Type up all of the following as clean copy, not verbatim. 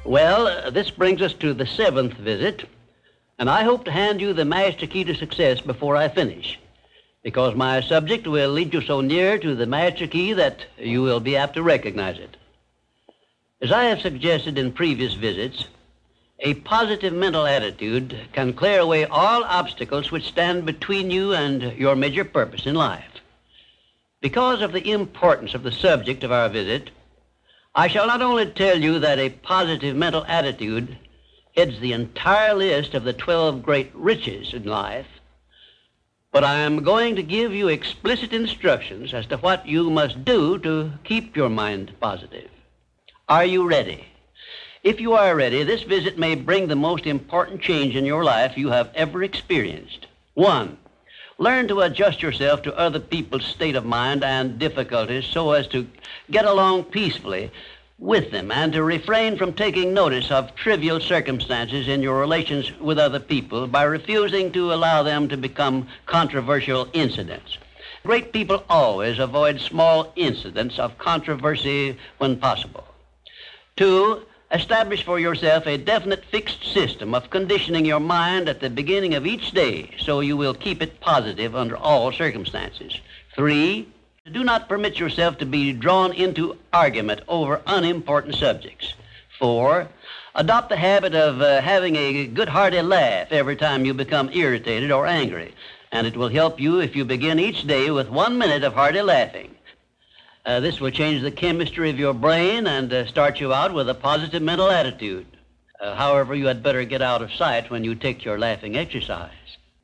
Well, this brings us to the 7th visit, and I hope to hand you the master key to success before I finish, because my subject will lead you so near to the master key that you will be apt to recognize it. As I have suggested in previous visits, a positive mental attitude can clear away all obstacles which stand between you and your major purpose in life. Because of the importance of the subject of our visit, I shall not only tell you that a positive mental attitude heads the entire list of the 12 great riches in life, but I am going to give you explicit instructions as to what you must do to keep your mind positive. Are you ready? If you are ready, this visit may bring the most important change in your life you have ever experienced. 1. Learn to adjust yourself to other people's state of mind and difficulties so as to get along peacefully with them and to refrain from taking notice of trivial circumstances in your relations with other people by refusing to allow them to become controversial incidents. Great people always avoid small incidents of controversy when possible. 2. Establish for yourself a definite fixed system of conditioning your mind at the beginning of each day so you will keep it positive under all circumstances. 3. Do not permit yourself to be drawn into argument over unimportant subjects. 4. Adopt the habit of having a good-hearted laugh every time you become irritated or angry, and it will help you if you begin each day with 1 minute of hearty laughing. This will change the chemistry of your brain and start you out with a positive mental attitude. However, you had better get out of sight when you take your laughing exercise.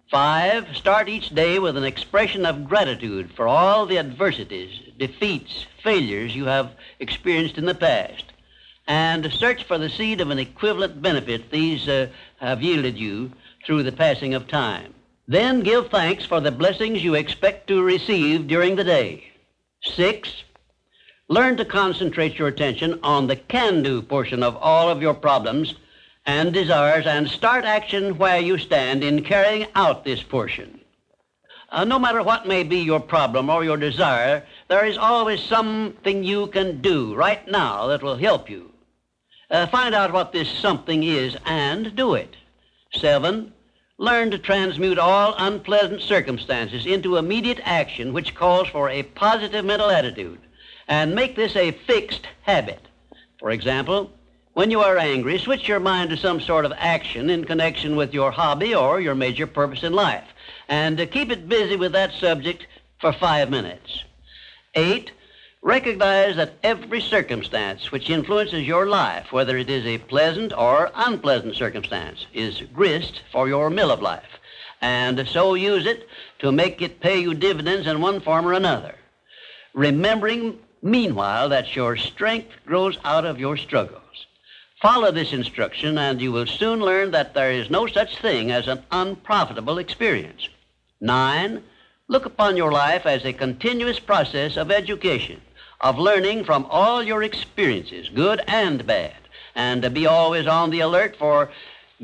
5, start each day with an expression of gratitude for all the adversities, defeats, failures you have experienced in the past, and search for the seed of an equivalent benefit these have yielded you through the passing of time. Then give thanks for the blessings you expect to receive during the day. 6, learn to concentrate your attention on the can-do portion of all of your problems and desires and start action where you stand in carrying out this portion. No matter what may be your problem or your desire, there is always something you can do right now that will help you. Find out what this something is and do it. 7, learn to transmute all unpleasant circumstances into immediate action which calls for a positive mental attitude, and make this a fixed habit. For example, when you are angry, switch your mind to some sort of action in connection with your hobby or your major purpose in life, and keep it busy with that subject for 5 minutes. 8, recognize that every circumstance which influences your life, whether it is a pleasant or unpleasant circumstance, is grist for your mill of life, and so use it to make it pay you dividends in one form or another, remembering meanwhile that your strength grows out of your struggles. Follow this instruction and you will soon learn that there is no such thing as an unprofitable experience. 9, look upon your life as a continuous process of education, of learning from all your experiences, good and bad, and be always on the alert for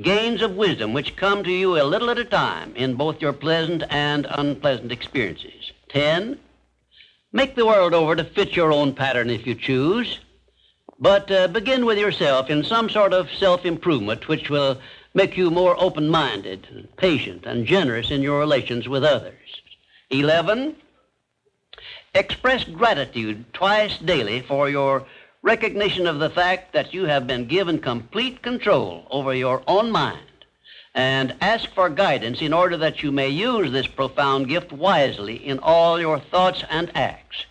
gains of wisdom which come to you a little at a time in both your pleasant and unpleasant experiences. 10, make the world over to fit your own pattern if you choose, but begin with yourself in some sort of self-improvement which will make you more open-minded, and patient, and generous in your relations with others. 11, express gratitude twice daily for your recognition of the fact that you have been given complete control over your own mind, and ask for guidance in order that you may use this profound gift wisely in all your thoughts and acts.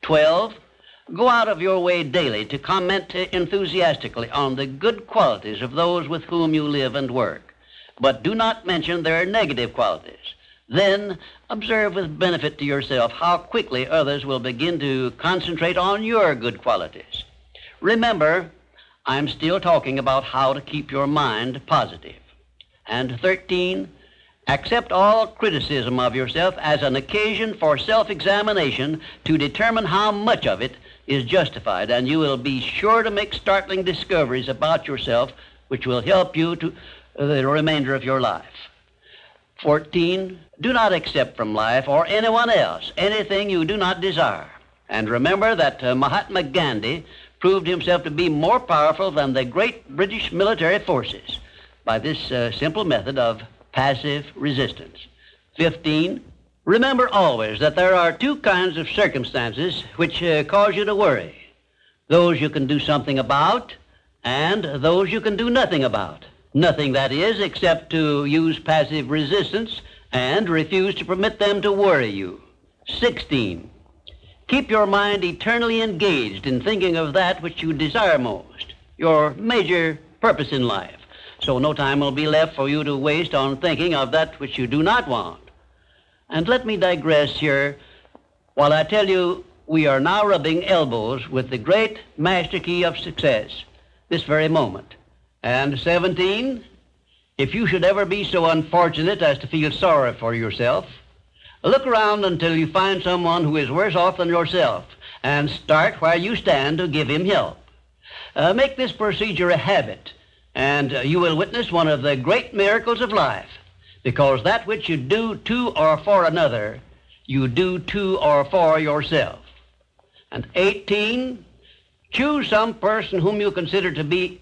12, go out of your way daily to comment enthusiastically on the good qualities of those with whom you live and work, but do not mention their negative qualities. Then observe with benefit to yourself how quickly others will begin to concentrate on your good qualities. Remember, I'm still talking about how to keep your mind positive. And 13, accept all criticism of yourself as an occasion for self-examination to determine how much of it is justified, and you will be sure to make startling discoveries about yourself which will help you to the remainder of your life. 14. Do not accept from life or anyone else anything you do not desire. And remember that Mahatma Gandhi proved himself to be more powerful than the great British military forces by this simple method of passive resistance. 15. Remember always that there are two kinds of circumstances which cause you to worry. Those you can do something about and those you can do nothing about. Nothing, that is, except to use passive resistance and refuse to permit them to worry you. 16. Keep your mind eternally engaged in thinking of that which you desire most, your major purpose in life, so no time will be left for you to waste on thinking of that which you do not want. And let me digress here while I tell you we are now rubbing elbows with the great master key of success this very moment. And 17, if you should ever be so unfortunate as to feel sorry for yourself, look around until you find someone who is worse off than yourself and start where you stand to give him help. Make this procedure a habit, and you will witness one of the great miracles of life, because that which you do to or for another, you do to or for yourself. And 18, choose some person whom you consider to be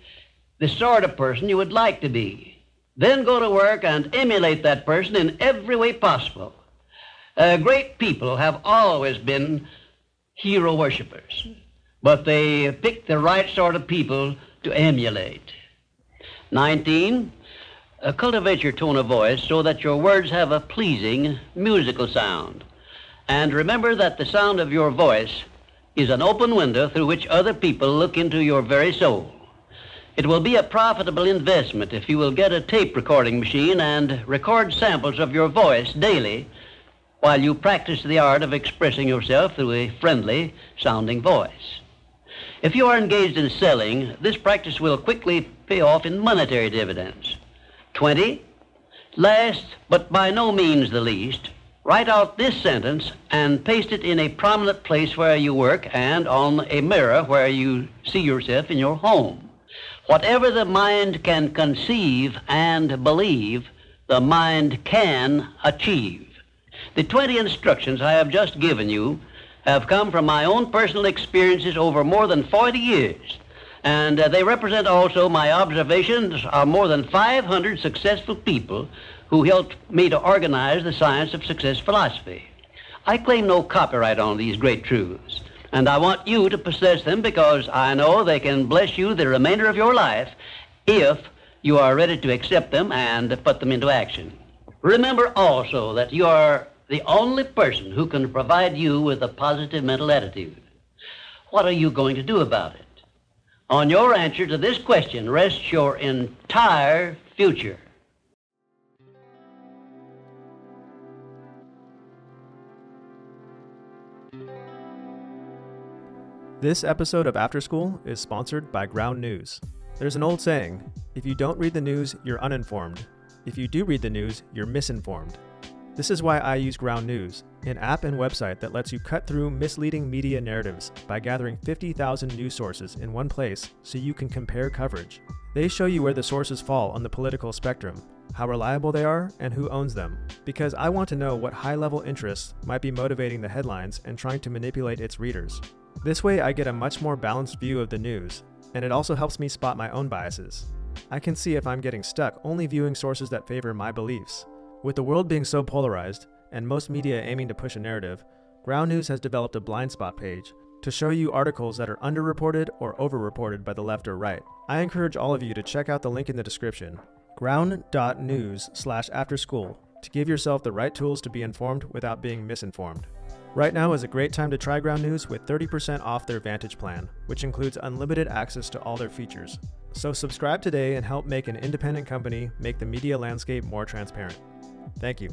the sort of person you would like to be. Then go to work and emulate that person in every way possible. Great people have always been hero worshippers, but they pick the right sort of people to emulate. 19, cultivate your tone of voice so that your words have a pleasing musical sound. And remember that the sound of your voice is an open window through which other people look into your very soul. It will be a profitable investment if you will get a tape recording machine and record samples of your voice daily while you practice the art of expressing yourself through a friendly sounding voice. If you are engaged in selling, this practice will quickly pay off in monetary dividends. 20, last but by no means the least, write out this sentence and paste it in a prominent place where you work and on a mirror where you see yourself in your home. Whatever the mind can conceive and believe, the mind can achieve. The 20 instructions I have just given you have come from my own personal experiences over more than 40 years, and they represent also my observations of more than 500 successful people who helped me to organize the science of success philosophy. I claim no copyright on these great truths, and I want you to possess them because I know they can bless you the remainder of your life if you are ready to accept them and put them into action. Remember also that you are the only person who can provide you with a positive mental attitude. What are you going to do about it? On your answer to this question rests your entire future. This episode of After School is sponsored by Ground News. There's an old saying, if you don't read the news, you're uninformed. If you do read the news, you're misinformed. This is why I use Ground News, an app and website that lets you cut through misleading media narratives by gathering 50,000 news sources in one place so you can compare coverage. They show you where the sources fall on the political spectrum, how reliable they are, and who owns them, because I want to know what high-level interests might be motivating the headlines and trying to manipulate its readers. This way I get a much more balanced view of the news, and it also helps me spot my own biases. I can see if I'm getting stuck only viewing sources that favor my beliefs. With the world being so polarized, and most media aiming to push a narrative, Ground News has developed a blind spot page to show you articles that are underreported or overreported by the left or right. I encourage all of you to check out the link in the description, ground.news/afterschool, to give yourself the right tools to be informed without being misinformed. Right now is a great time to try Ground News with 30% off their Vantage plan, which includes unlimited access to all their features. So subscribe today and help make an independent company make the media landscape more transparent. Thank you.